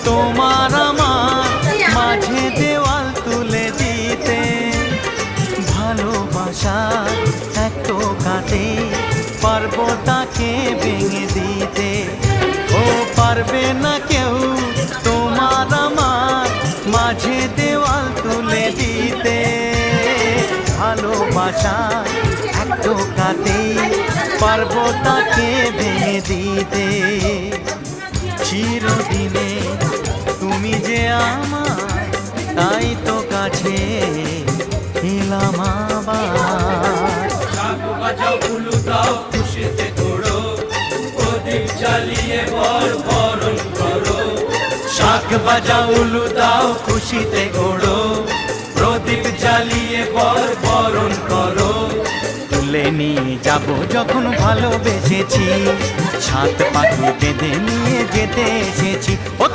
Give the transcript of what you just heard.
তোমার আমার মাঝে দেওয়াল তুলে দিতে, ভালোবাসার এক টোকাতে পারবো তাকে ভেঙে দিতে। ও পারবে না কেউ তোমার আমার মাঝে দেওয়াল তুলে দিতে, ভালোবাসার এক টোকাতে পারবো তাকে ভেঙে দিতে। চিরদিনে তুমি যে আমার, তাই তো কাছে এলাম আবার। শাক বাজাও উলু দাও খুশিতে ঘোড়ো, প্রদীপ জ্বালিয়ে বরণ করো। শাক বাজাও উলু দাও খুশিতে ঘোড়ো, প্রদীপ জ্বালিয়ে বরণ করো। তুলে নিয়ে যাব যখন ভালোবেসেছি, সাত পাখি বেঁধে নিয়ে যেতে এসেছি। ও